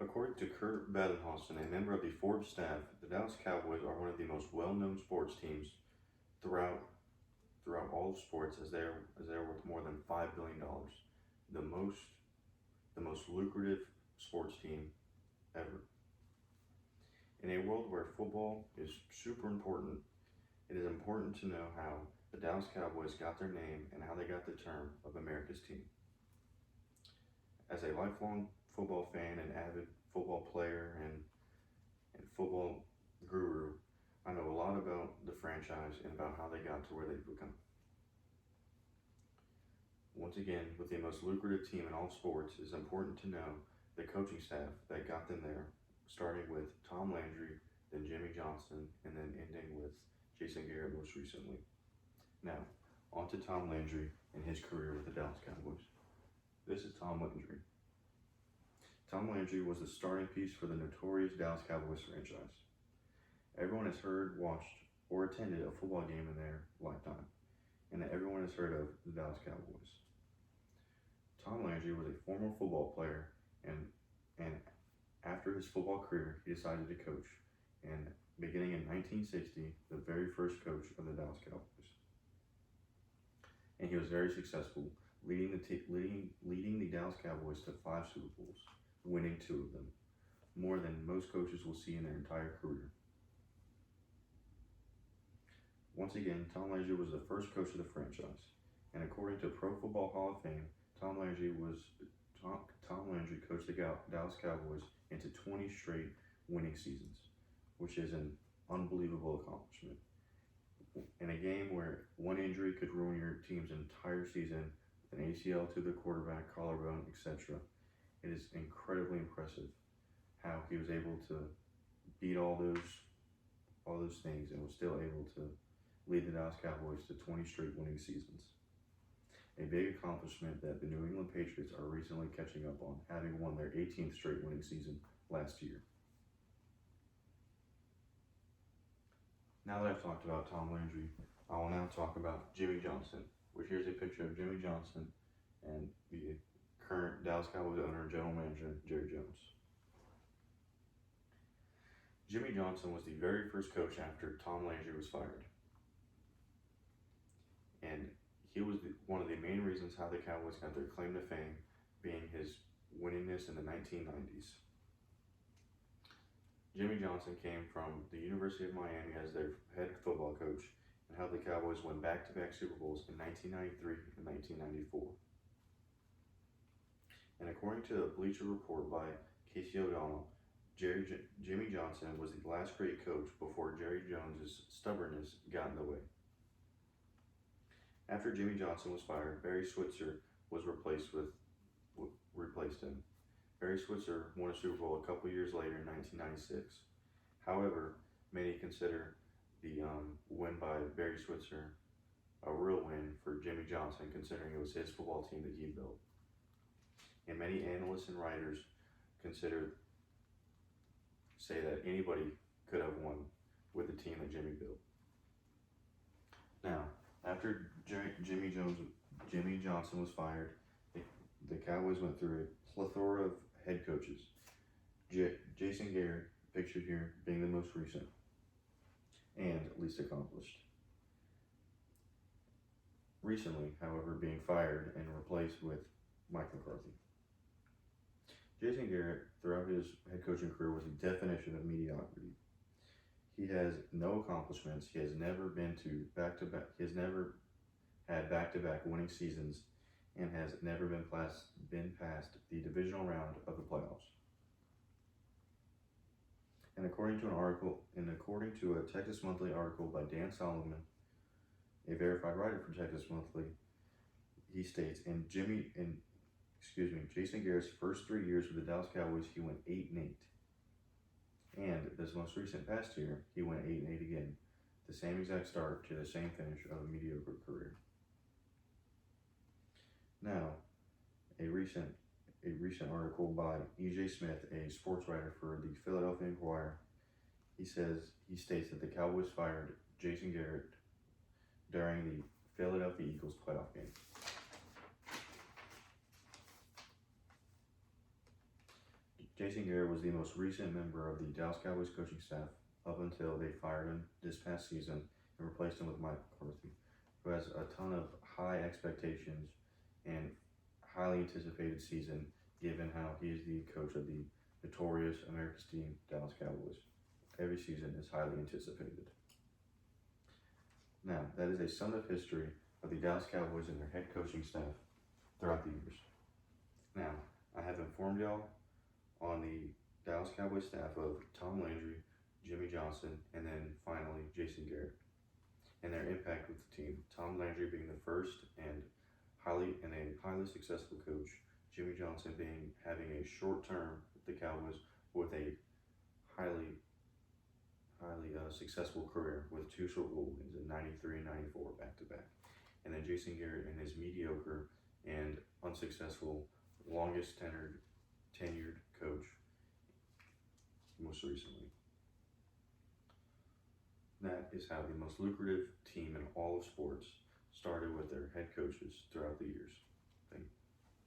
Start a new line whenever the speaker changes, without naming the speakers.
According to Kurt Badenhausen, a member of the Forbes staff, the Dallas Cowboys are one of the most well-known sports teams throughout all of sports, as they are worth more than $5 billion, the most lucrative sports team ever. In a world where football is super important, it is important to know how the Dallas Cowboys got their name and how they got the term of America's team. As a lifelong football fan and avid football player and football guru, I know a lot about the franchise and about how they got to where they've become. Once again, with the most lucrative team in all sports, it is important to know the coaching staff that got them there, starting with Tom Landry, then Jimmy Johnson, and then ending with Jason Garrett most recently. Now, on to Tom Landry and his career with the Dallas Cowboys. This is Tom Landry. Tom Landry was the starting piece for the notorious Dallas Cowboys franchise. Everyone has heard, watched, or attended a football game in their lifetime, and everyone has heard of the Dallas Cowboys. Tom Landry was a former football player, and after his football career, he decided to coach, and beginning in 1960, the very first coach of the Dallas Cowboys. And he was very successful, leading the Dallas Cowboys to 5 Super Bowls, winning 2 of them, more than most coaches will see in their entire career. Once again, Tom Landry was the first coach of the franchise, and according to Pro Football Hall of Fame, Tom Landry coached the Dallas Cowboys into 20 straight winning seasons, which is an unbelievable accomplishment. In a game where one injury could ruin your team's entire season, with an ACL to the quarterback, collarbone, etc., it is incredibly impressive how he was able to beat all those things and was still able to lead the Dallas Cowboys to 20 straight winning seasons. A big accomplishment that the New England Patriots are recently catching up on, having won their 18th straight winning season last year. Now that I've talked about Tom Landry, I will now talk about Jimmy Johnson, which here's a picture of Jimmy Johnson and the current Dallas Cowboys owner and general manager, Jerry Jones. Jimmy Johnson was the very first coach after Tom Landry was fired. And he was one of the main reasons how the Cowboys got their claim to fame, being his winningness in the 1990s. Jimmy Johnson came from the University of Miami as their head football coach and helped the Cowboys win back-to-back Super Bowls in 1993 and 1994. And according to a Bleacher Report by Casey O'Donnell, Jimmy Johnson was the last great coach before Jerry Jones' stubbornness got in the way. After Jimmy Johnson was fired, Barry Switzer was replaced him. Barry Switzer won a Super Bowl a couple years later in 1996. However, many consider the win by Barry Switzer a real win for Jimmy Johnson, considering it was his football team that he built. And many analysts and writers say that anybody could have won with the team that Jimmy built. Now, after Jimmy Johnson was fired, the Cowboys went through a plethora of head coaches. Jason Garrett, pictured here, being the most recent and least accomplished. Recently, however, being fired and replaced with Mike McCarthy. Jason Garrett, throughout his head coaching career, was the definition of mediocrity. He has no accomplishments. He has never been to back-to-back. He has never had back-to-back winning seasons, and has never been past the divisional round of the playoffs. And according to a Texas Monthly article by Dan Solomon, a verified writer for Texas Monthly, he states, Jason Garrett's first 3 years with the Dallas Cowboys, he went 8-8. And this most recent past year, he went 8-8 again. The same exact start to the same finish of a mediocre career. Now, a recent article by E.J. Smith, a sports writer for the Philadelphia Inquirer, he states that the Cowboys fired Jason Garrett during the Philadelphia Eagles playoff game. Jason Garrett was the most recent member of the Dallas Cowboys coaching staff up until they fired him this past season and replaced him with Mike McCarthy, who has a ton of high expectations and highly anticipated season given how he is the coach of the notorious America's team, Dallas Cowboys. Every season is highly anticipated. Now, that is a sum of history of the Dallas Cowboys and their head coaching staff throughout the years. Now, I have informed y'all on the Dallas Cowboys staff of Tom Landry, Jimmy Johnson, and then finally Jason Garrett, and their impact with the team. Tom Landry being the first and a highly successful coach. Jimmy Johnson having a short term with the Cowboys with a highly successful career with 2 Super Bowl wins in '93 and '94 back to back, and then Jason Garrett in his mediocre and unsuccessful, longest tenured coach most recently. That is how the most lucrative team in all of sports started with their head coaches throughout the years. Thank you.